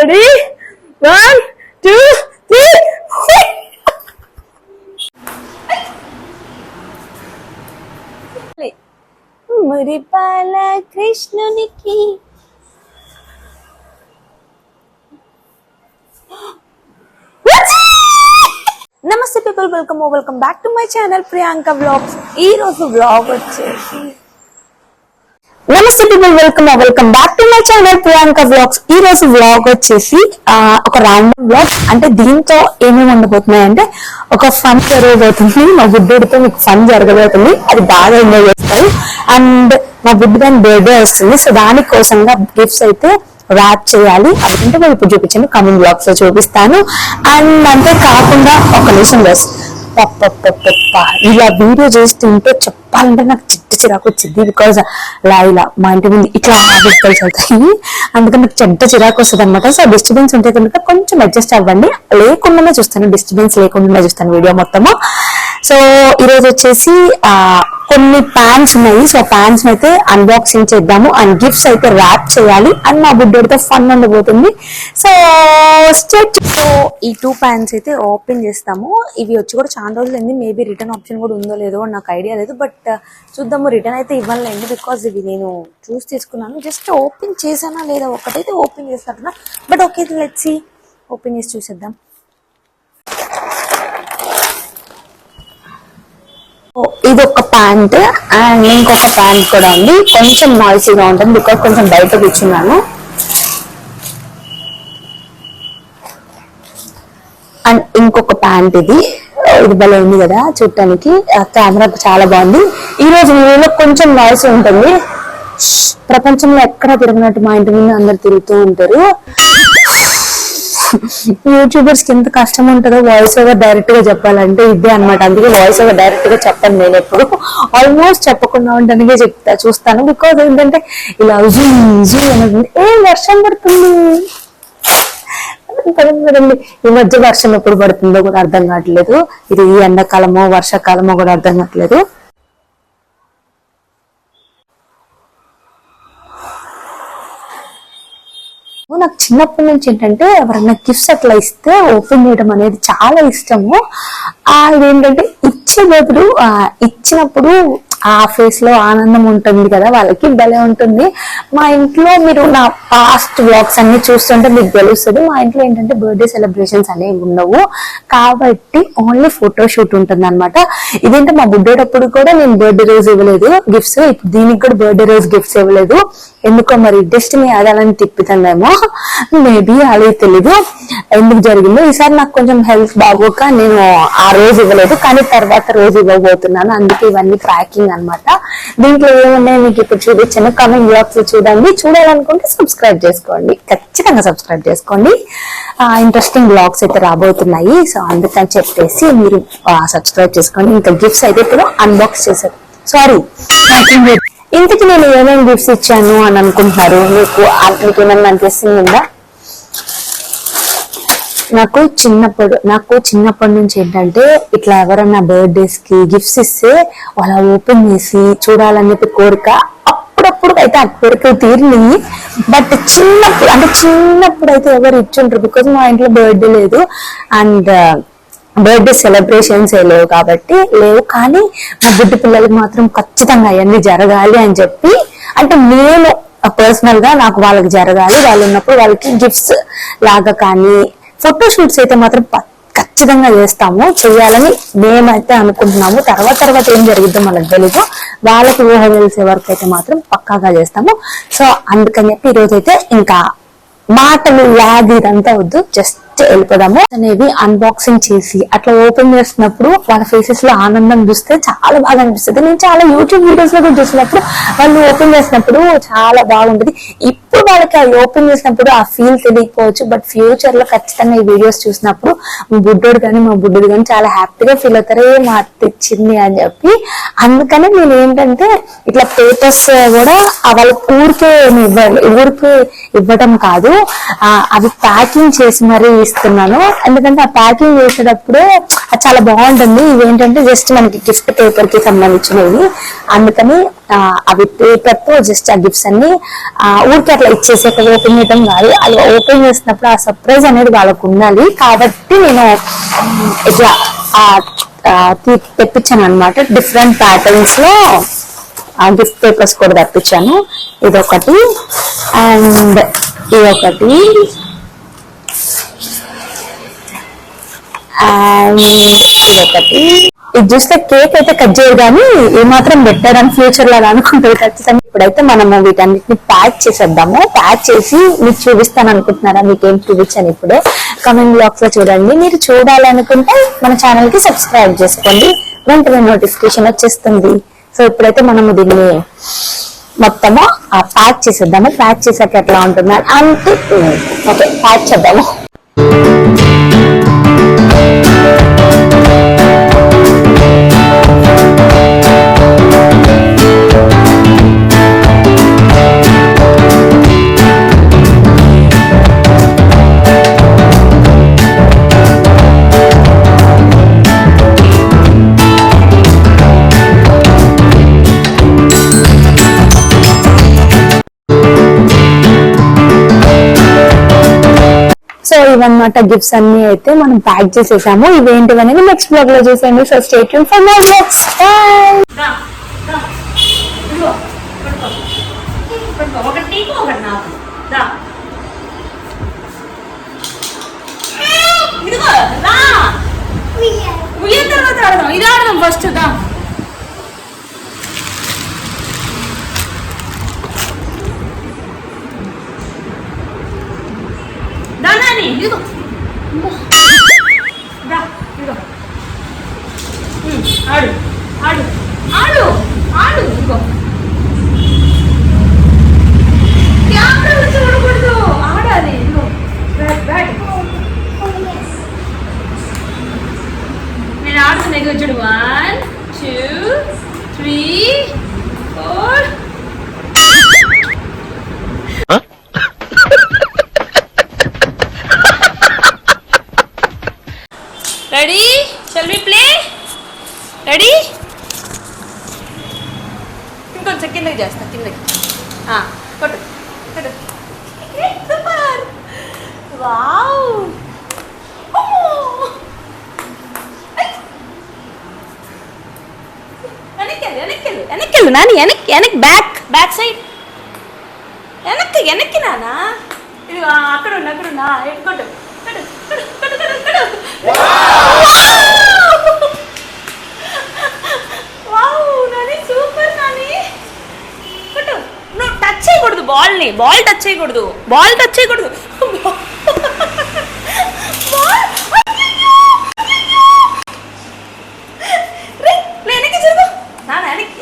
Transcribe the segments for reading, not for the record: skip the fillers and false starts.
Ready 1 2 3 మురిపాల కృష్ణునికి నమస్తే people, welcome back to my channel Priyanka vlogs. ఈ రోజు వ్లాగ్ వచ్చేసి నమస్తే people, welcome back to my channel Priyanka vlogs. ఈ రోజు వ్లాగ్ వచ్చేసి ఒక ర్యాండమ్ వ్లాగ్. అంటే దీంతో ఏమేమి ఉండబోతున్నాయి అంటే ఒక ఫన్ జరగబోతుంది. మా బుడ్డోడితో మీకు ఫన్ జరగబోతుంది, అది బాగా ఎంజాయ్ చేస్తారు. అండ్ మా బుడ్డి దాని బర్త్డే వస్తుంది, సో దానికోసంగా గిఫ్ట్స్ అయితే ర్యాప్ చేయాలి. అదంటే మేము ఇప్పుడు చూపించాను, కమింగ్ బ్లాగ్స్ లో చూపిస్తాను. అండ్ అంతే కాకుండా ఒక నిమిషం బస్ ఇలా వీడియో చేస్తుంటే చెప్పాలంటే నాకు చిరాకు వచ్చింది. బికాజ్ ఇలా మా ఇంటి ముందు ఇట్లా వెహికల్స్ అవుతాయి, అందుకని నాకు చిరాకు వస్తుంది అనమాట. సో డిస్టర్బెన్స్ ఉంటే కనుక కొంచెం అడ్జస్ట్ అవ్వండి. లేకుండానే చూస్తాను, డిస్టర్బెన్స్ లేకుండా చూస్తాను వీడియో మొత్తము. సో ఈరోజు వచ్చేసి కొన్ని ప్యాన్స్ ఉన్నాయి. సో ప్యాన్స్ అయితే అన్బాక్సింగ్ చేద్దాము అండ్ గిఫ్ట్స్ అయితే ర్యాప్ చేయాలి అండ్ మా బుడ్డోడితో ఫన్ ఉండబోతుంది. సో ఈ 2 ప్యాన్స్ అయితే ఓపెన్ చేస్తాము. ఇవి వచ్చి కూడా చాలా రోజులు అయింది. మేబీ రిటర్న్ ఆప్షన్ కూడా ఉందో లేదో నాకు ఐడియా లేదు, బట్ చూద్దాము. రిటర్న్ అయితే ఇవ్వాలండి, బికాజ్ ఇవి నేను చూసి తీసుకున్నాను. జస్ట్ ఓపెన్ చేసానా లేదా ఒకటైతే ఓపెన్ చేస్తాను, but okay let's see. Open చేసి చూసేద్దాం. ఇది ఒక ప్యాంట్ అండ్ ఇంకొక ప్యాంట్ కూడా ఉంది. కొంచెం నాయిసీగా ఉంటుంది బికాజ్ కొంచెం బయట కూర్చున్నాను. అండ్ ఇంకొక ప్యాంట్ ఇది భలే ఉంది కదా చూడటానికి. కెమెరా చాలా బాగుంది. ఈ రోజు వీడియోలో కొంచెం నాయిస్ ఉంటుంది. ప్రపంచంలో ఎక్కడ తిరిగినట్టు మా ఇంటి ముందు అందరు తిరుగుతూ ఉంటారు. యూట్యూబర్స్ కి ఎంత కష్టం ఉంటుందో వాయిస్ ఓవర్ డైరెక్ట్ గా చెప్పాలంటే ఇదే అనమాట. అందుకే వాయిస్ ఓవర్ డైరెక్ట్ గా చెప్పాను నేను ఎప్పుడు. ఆల్మోస్ట్ చెప్పకుండా ఉండడానికే చూస్తాను. బికాజ్ ఏంటంటే ఇలా అనేది వర్షం పడుతుంది కదండి. ఈ మధ్య వర్షం ఎప్పుడు పడుతుందో కూడా అర్థం కావట్లేదు. ఇది ఎండాకాలమో వర్షాకాలమో కూడా అర్థం కావట్లేదు. నాకు చిన్నప్పటి నుంచి ఏంటంటే ఎవరైనా గిఫ్ట్స్ అట్లా ఇస్తే ఓపెన్ చేయడం అనేది చాలా ఇష్టము. ఇదేంటంటే ఇచ్చే బదులు ఇచ్చినప్పుడు ఆ ఫేస్ లో ఆనందం ఉంటుంది కదా, వాళ్ళకి భలే ఉంటుంది. మా ఇంట్లో మీరు నా పాస్ట్ వ్లాగ్స్ అన్ని చూస్తుంటే మీకు తెలుస్తుంది. మా ఇంట్లో ఏంటంటే బర్త్డే సెలబ్రేషన్స్ అనేవి ఉండవు, కాబట్టి ఓన్లీ ఫోటో షూట్ ఉంటుంది అనమాట. ఇదేంటే మా బుడ్డేటప్పుడు కూడా నేను బర్త్డే రోజు ఇవ్వలేదు గిఫ్ట్స్, దీనికి కూడా బర్త్డే రోజు గిఫ్ట్స్ ఇవ్వలేదు. ఎందుకో మరి డెస్టినీ అదాలని తిప్పుతుందేమో, మేబీ అది తెలీదు ఎందుకు జరిగిందో. ఈసారి నాకు కొంచెం హెల్త్ బాగోక నేను ఆ రోజు ఇవ్వలేదు, కానీ తర్వాత రోజు ఇవ్వబోతున్నాను. అందుకే ఇవన్నీ ట్రాకింగ్ అనమాట. దీంట్లో ఏమున్నాయి మీకు ఇప్పుడు చూపించాను. కమింగ్ బ్లాగ్స్ చూడండి. చూడాలనుకుంటే సబ్స్క్రైబ్ చేసుకోండి, ఖచ్చితంగా సబ్స్క్రైబ్ చేసుకోండి. ఇంట్రెస్టింగ్ బ్లాగ్స్ అయితే రాబోతున్నాయి. సో అందుకని చెప్పేసి మీరు సబ్స్క్రైబ్ చేసుకోండి. ఇంకా గిఫ్ట్స్ అయితే ఇప్పుడు అన్బాక్స్ చేశారు. సారీ, ఇంతకి నేను ఏమేమి గిఫ్ట్స్ ఇచ్చాను అని అనుకుంటున్నారు? మీకు ఏమన్నా అనిపిస్తుందా? నాకు చిన్నప్పటి నుంచి ఏంటంటే ఇట్లా ఎవరన్నా బర్త్డేస్ కి గిఫ్ట్స్ ఇస్తే వాళ్ళ ఓపెన్ చేసి చూడాలని చెప్పి కోరిక. అప్పుడప్పుడు అయితే ఆ కోరికలు తీరినాయి, బట్ చిన్నప్పుడు అయితే ఎవరు ఇచ్చుంటారు. బికాజ్ మా ఇంట్లో బర్త్డే లేదు అండ్ బర్త్డే సెలబ్రేషన్స్ లేవు కాబట్టి లేవు. కానీ మా బుడ్డి పిల్లలకి మాత్రం ఖచ్చితంగా అవన్నీ జరగాలి అని చెప్పి, అంటే నేను పర్సనల్ గా నాకు వాళ్ళకి జరగాలి, వాళ్ళు ఉన్నప్పుడు వాళ్ళకి గిఫ్ట్స్ లాగా కానీ ఫోటో షూట్స్ అయితే మాత్రం ఖచ్చితంగా చేయాలని మేమైతే అనుకుంటున్నాము. తర్వాత ఏం జరుగుతుందో మనకు తెలీదు. వాళ్ళకి ఊహ తెలిసే వరకు అయితే మాత్రం పక్కాగా చేస్తాము. సో అందుకని చెప్పి ఈరోజు అయితే ఇంకా మాటలు లాగ్ ఇదంతా వద్దు, జస్ట్ వెళ్ళిపోదాము. అనేవి అన్బాక్సింగ్ చేసి అట్లా ఓపెన్ చేసినప్పుడు వాళ్ళ ఫేసెస్ లో ఆనందం చూస్తే చాలా బాగా అనిపిస్తుంది. నేను చాలా యూట్యూబ్ వీడియోస్ లో కూడా చూసినప్పుడు వాళ్ళు ఓపెన్ చేసినప్పుడు చాలా బాగుంటుంది. ఇప్పుడు వాళ్ళకి అవి ఓపెన్ చేసినప్పుడు ఆ ఫీల్ తెలియకపోవచ్చు, బట్ ఫ్యూచర్ లో ఖచ్చితంగా ఈ వీడియోస్ చూసినప్పుడు మా బుడ్డోడు కానీ మా బుడ్డోడు కానీ చాలా హ్యాపీగా ఫీల్ అవుతారు, మా అత్త ఇచ్చింది అని చెప్పి. అందుకని నేను ఏంటంటే ఇట్లా పేపర్స్ కూడా వాళ్ళకి ఊరికే ఇవ్వడం కాదు, అవి ప్యాకింగ్ చేసి మరీ ఇస్తున్నాను. ఎందుకంటే ఆ ప్యాకింగ్ చేసేటప్పుడు అది చాలా బాగుంటుంది. ఇవేంటంటే జస్ట్ మనకి గిఫ్ట్ పేపర్ కి సంబంధించినవి, అందుకని అవి పేపర్ తో జస్ట్ ఆ గిఫ్ట్స్ అన్ని ఊరికి అట్లా ఇచ్చేసి ఓపెన్ చేయడం కాదు, అది ఓపెన్ చేసినప్పుడు ఆ సర్ప్రైజ్ అనేది వాళ్ళకు ఉండాలి. కాబట్టి నేను ఇట్లా తెప్పించాను అనమాట. డిఫరెంట్ ప్యాటర్న్స్ లో గిఫ్ట్ పేపర్స్ కూడా తెప్పించాను. ఇదొకటి అండ్ ఇదొకటి అండ్ ఇదొకటి. ఇది చూస్తే కేక్ అయితే కట్ చేయదు, కానీ ఏమాత్రం బెటర్ అని ఫ్యూచర్ లాగా అనుకుంటుంది ఖచ్చితంగా. ఇప్పుడైతే మనము వీటన్నిటిని ప్యాక్ చేసేద్దాము. ప్యాక్ చేసి మీకు చూపిస్తాను అనుకుంటున్నారా? మీకేం చూపించాను ఇప్పుడే కమెంట్ బాక్స్ లో చూడండి. మీరు చూడాలనుకుంటే మన ఛానల్ కి సబ్స్క్రైబ్ చేసుకోండి, వెంటనే నోటిఫికేషన్ వచ్చేస్తుంది. సో ఇప్పుడైతే మనము దీన్ని మొత్తము ప్యాక్ చేసేద్దాము. ప్యాక్ చేసాక ఎట్లా ఉంటుంది అంటే ఓకే ప్యాక్ చేద్దాము. సో ఇవన్నమాట గిఫ్ట్స్ అన్ని అయితే మనం ప్యాక్ చేసేసాము. ఇవేంటివి అనేది నెక్స్ట్ బ్లాగ్ లో చూసేయండి. So stay tune for my blogs. Bye. First ఇదిగో ఆడు ఆడు ఆడు ఆడు ఇదిగో కెమెరా చూడకూడదు, ఆడాలి. ఇదిగో బ్యాట్ నేను ఆడుతున్నా. ఇదిగో చూడు 1 2 3 4. Ready? Shall we play? Ready? ఇంకొంచెం కిందకి చేస్తా, కిందకి కొట్టు కొట్టు. సూపర్. వావ్. వెనక్కెళ్ళు నాని, వెనక్కి బ్యాక్ సైడ్ వెనక్కి నానా. ఇది అక్కడ ఉన్నా కొట్టు కొట్టు కొట్టు కొట్టు కొట్టు. సూపర్ నాని. కొట్టు. నువ్వు టచ్ చేయకూడదు బాల్ని, బాల్ టచ్ చేయకూడదు. వెనక్కి జరుగు నాన్న, వెనక్కి.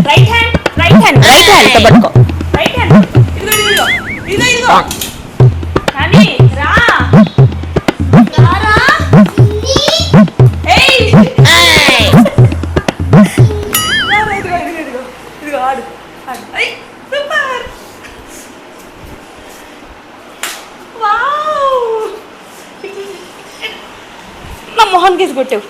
రైట్ హ్యాండ్ పట్టుకో. రైట్ హ్యాండ్ ఇదిగో కానీ రా ఇదిగో ఆడు. సూపర్. వావ్. నా మొహన్ కేసి కొట్టావు.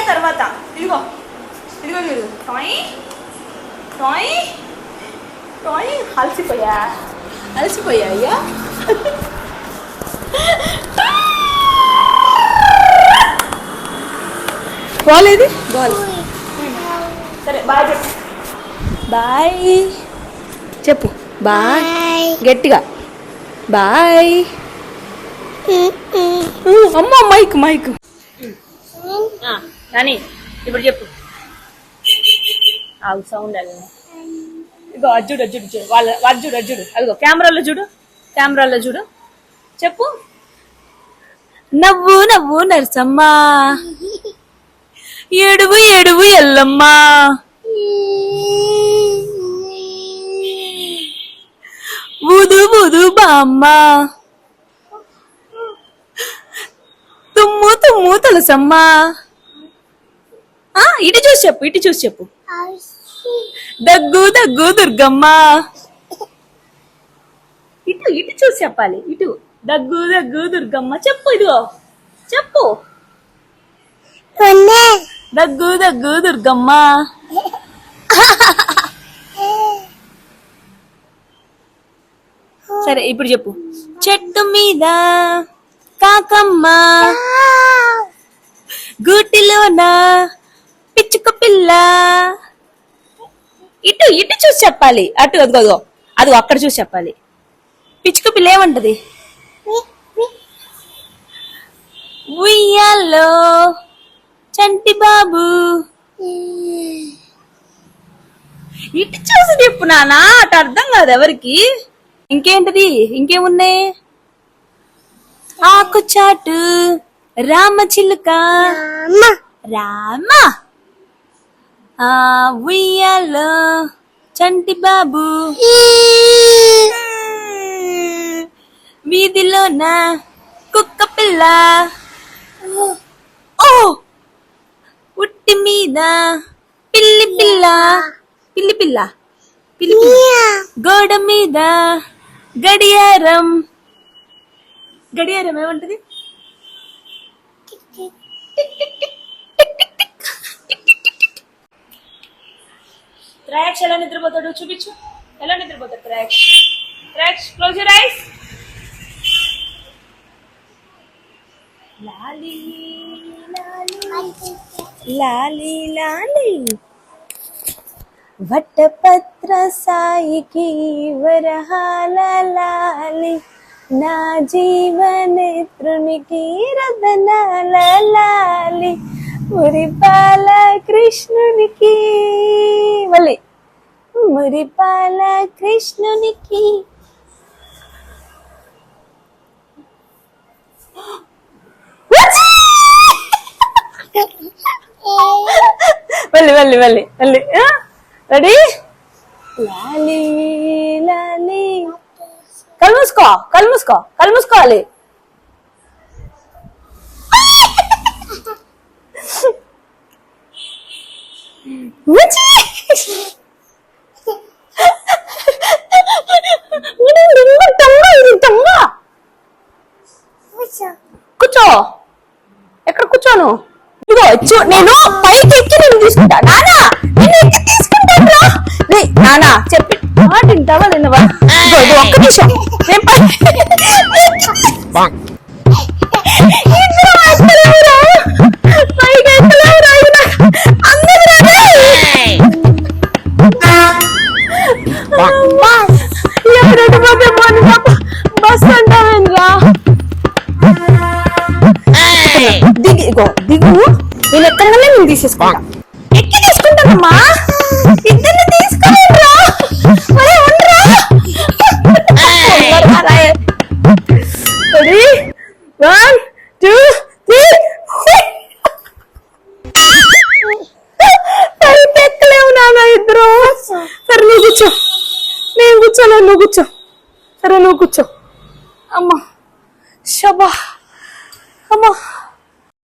తర్వాత ఇదిగో చూడు. Toy toy toy. అలసిపోయా అయ్యా. బాల్ ఏది? బాల్. సరే బాయ్ చెప్పు. బాయ్ చెప్పు. బాయ్ గట్టిగా. బాయ్. అమ్మ మైక్ కానీ ఇప్పుడు చెప్పు. సౌండ్ అది. ఇగో అజ్జుడు అజ్జుడు అదిగో కెమెరాలో చూడు. చెప్పు. నవ్వు నరసమ్మ, ఏడువు ఎల్లమ్మ. అమ్మా తుమ్ము తుమ్ము తులసమ్మా. ఇటు చూసి చెప్పు, ఇటు చూసి చెప్పు. దగ్గు దగ్గు దుర్గమ్మ. ఇటు ఇటు చూసి చెప్పాలి. ఇటు దగ్గు దగ్గు దుర్గమ్మ చెప్పు. ఇదిగో చెప్పు. దగ్గు దగ్గు దుర్గమ్మ. సరే ఇప్పుడు చెప్పు. చెట్టు మీద కాకమ్మ, గూటిలోన పిచ్చుక పిల్ల. ఇటు ఇటు చూసి చెప్పాలి. అటు అదిగో అదిగో అక్కడ చూసి చెప్పాలి. పిచ్చుక పిల్ల ఏమంటది? ఉయ్యాల్లో చంటి బాబు. ఇటు చూసి చెప్పు నానా, అటు అర్థం కాదు ఎవరికి. ఇంకేంటది? ఇంకేమున్నాయి? ఆకు చాటు రామ చిలుక రామ. ఉయ్యాలో చంటి బాబు, వీధిలోన కుక్క పిల్ల. ఓ ఉట్టి మీద పిల్లి పిల్ల. పిల్లి పిల్ల పిల్లి పిల్ల. గోడ మీద గడియారం. గడియారం ఏమంటది? ట్రాక్స్ ఎలా నిద్రపోతాడు చూపించు. ఎలా నిద్రపోతాడు ట్రాక్స్? ట్రాక్స్ క్లోజ్ యువర్ ఐస్. లాలి లాలి లాలి వటపత్ర సాయికి వరహాల లాలి, నా జీవనేత్రునికి రతనాల లాలి, మురిపాల కృష్ణునికి. మళ్ళీ మురిపాల కృష్ణునికి. మళ్ళీ మళ్ళీ మళ్ళీ మళ్ళీ. రెడీ? లాలి లాలి. కళ్ళు మూసుకో, కళ్ళు మూసుకో, కళ్ళు మూసుకోవాలి. కూర్చో. ఎక్కడ కూర్చోను? ఇదిగో నేను పైకి ఎక్కి నేను తీసుకుంటా. నానా నేను ఎక్కి తీసుకుంటాను. నానా చెప్పి మాట వింటావా తిన్నవా? ఒక్క నిమిషం. నేను బస్ అంటావేంద్రా? దిగు దిగు. నేను ఎక్కడగానే నేను తీసేసుకుంటా. ఎక్కి తీసుకుంటానమ్మా. ఇద్దరిని తీసుకురా. రెడీ? 1 2 3. ఎక్కలేవు నాన్న ఇద్దరు. సరే నువ్వు కూర్చో. నేను కూర్చోలేను, నువ్వు కూర్చో. సరే నువ్వు కూర్చో. అమ్మా శబా అమ్మా.